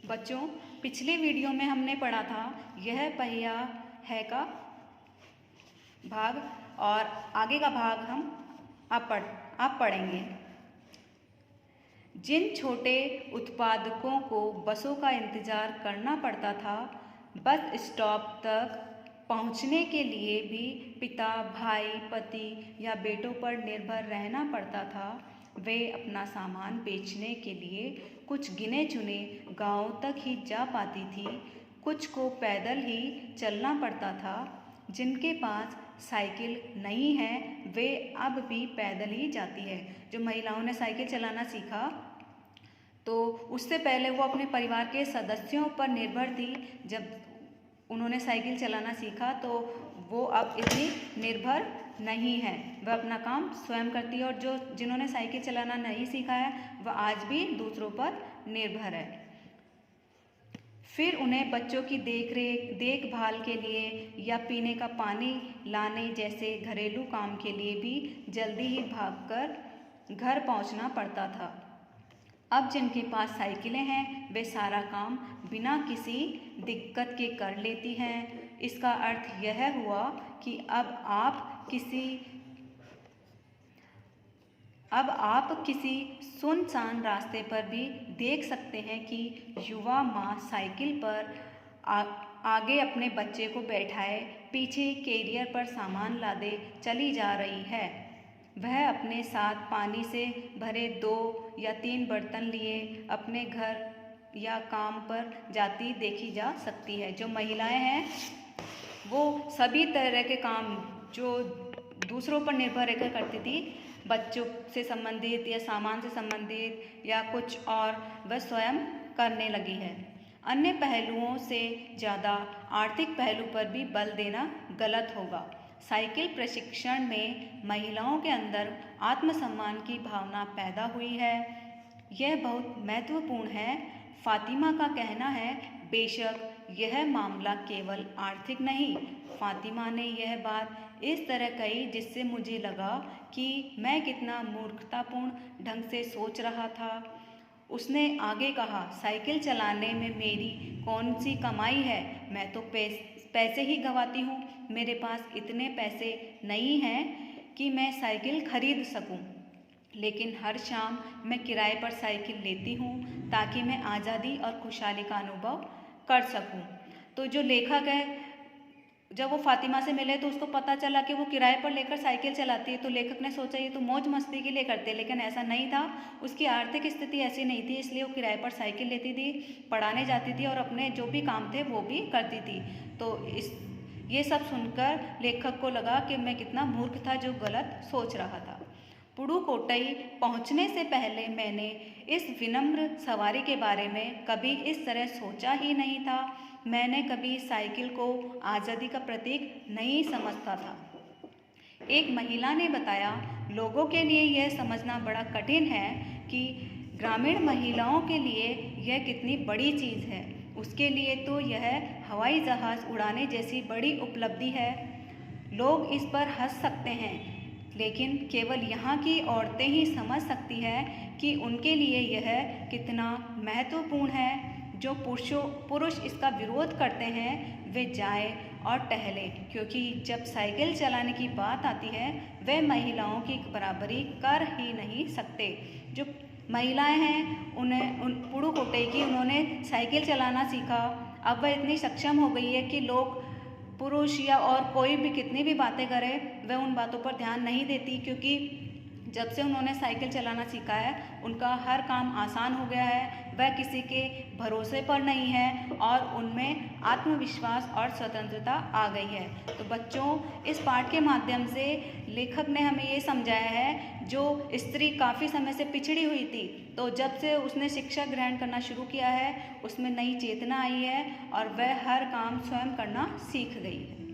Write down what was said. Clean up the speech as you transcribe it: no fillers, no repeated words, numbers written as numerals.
बच्चों, पिछले वीडियो में हमने पढ़ा था यह पहिया है का भाग और आगे का भाग हम आप पढ़ेंगे। जिन छोटे उत्पादकों को बसों का इंतज़ार करना पड़ता था, बस स्टॉप तक पहुंचने के लिए भी पिता, भाई, पति या बेटों पर निर्भर रहना पड़ता था। वे अपना सामान बेचने के लिए कुछ गिने चुने गांवों तक ही जा पाती थी, कुछ को पैदल ही चलना पड़ता था। जिनके पास साइकिल नहीं है वे अब भी पैदल ही जाती है। जो महिलाओं ने साइकिल चलाना सीखा तो उससे पहले वो अपने परिवार के सदस्यों पर निर्भर थी। जब उन्होंने साइकिल चलाना सीखा तो वो अब इतनी निर्भर नहीं है, वह अपना काम स्वयं करती है। और जिन्होंने साइकिल चलाना नहीं सीखा है वह आज भी दूसरों पर निर्भर है। फिर उन्हें बच्चों की देखभाल के लिए या पीने का पानी लाने जैसे घरेलू काम के लिए भी जल्दी ही भागकर घर पहुंचना पड़ता था। अब जिनके पास साइकिलें हैं वे सारा काम बिना किसी दिक्कत के कर लेती हैं। इसका अर्थ यह हुआ कि अब आप किसी सुनसान रास्ते पर भी देख सकते हैं कि युवा माँ साइकिल पर आगे अपने बच्चे को बैठाए पीछे कैरियर पर सामान लादे चली जा रही है। वह अपने साथ पानी से भरे 2 या 3 बर्तन लिए अपने घर या काम पर जाती देखी जा सकती है। जो महिलाएं हैं वो सभी तरह के काम जो दूसरों पर निर्भर रहकर करती थी, बच्चों से संबंधित या सामान से संबंधित या कुछ और, वह स्वयं करने लगी है। अन्य पहलुओं से ज़्यादा आर्थिक पहलू पर भी बल देना गलत होगा। साइकिल प्रशिक्षण में महिलाओं के अंदर आत्मसम्मान की भावना पैदा हुई है। यह बहुत महत्वपूर्ण है। फातिमा का कहना है, बेशक यह मामला केवल आर्थिक नहीं। फातिमा ने यह बात इस तरह कही जिससे मुझे लगा कि मैं कितना मूर्खतापूर्ण ढंग से सोच रहा था। उसने आगे कहा, साइकिल चलाने में मेरी कौन सी कमाई है? मैं तो पैसे ही गंवाती हूँ। मेरे पास इतने पैसे नहीं हैं कि मैं साइकिल खरीद सकूँ, लेकिन हर शाम मैं किराए पर साइकिल लेती हूँ ताकि मैं आज़ादी और खुशहाली का अनुभव कर सकूँ। तो जो लेखक है, जब वो फातिमा से मिले तो उसको पता चला कि वो किराए पर लेकर साइकिल चलाती है। तो लेखक ने सोचा ये तो मौज मस्ती के लिए करते, लेकिन ऐसा नहीं था। उसकी आर्थिक स्थिति ऐसी नहीं थी, इसलिए वो किराए पर साइकिल लेती थी, पढ़ाने जाती थी और अपने जो भी काम थे वो भी करती थी। तो ये सब सुनकर लेखक को लगा कि मैं कितना मूर्ख था जो गलत सोच रहा था। पुडुकोट्टई पहुंचने से पहले मैंने इस विनम्र सवारी के बारे में कभी इस तरह सोचा ही नहीं था। मैंने कभी साइकिल को आज़ादी का प्रतीक नहीं समझता था। एक महिला ने बताया, लोगों के लिए यह समझना बड़ा कठिन है कि ग्रामीण महिलाओं के लिए यह कितनी बड़ी चीज़ है। उसके लिए तो यह हवाई जहाज़ उड़ाने जैसी बड़ी उपलब्धि है। लोग इस पर हंस सकते हैं, लेकिन केवल यहाँ की औरतें ही समझ सकती हैं कि उनके लिए यह कितना महत्वपूर्ण है। जो पुरुष इसका विरोध करते हैं वे जाएं और टहलें, क्योंकि जब साइकिल चलाने की बात आती है वे महिलाओं की बराबरी कर ही नहीं सकते। जो महिलाएं हैं पुडुकोट्टई की, उन्होंने साइकिल चलाना सीखा। अब वह इतनी सक्षम हो गई है कि लोग, पुरुष या और कोई भी कितनी भी बातें करे वह उन बातों पर ध्यान नहीं देती, क्योंकि जब से उन्होंने साइकिल चलाना सीखा है उनका हर काम आसान हो गया है। वह किसी के भरोसे पर नहीं है और उनमें आत्मविश्वास और स्वतंत्रता आ गई है। तो बच्चों, इस पाठ के माध्यम से लेखक ने हमें ये समझाया है, जो स्त्री काफ़ी समय से पिछड़ी हुई थी, तो जब से उसने शिक्षा ग्रहण करना शुरू किया है उसमें नई चेतना आई है और वह हर काम स्वयं करना सीख गई है।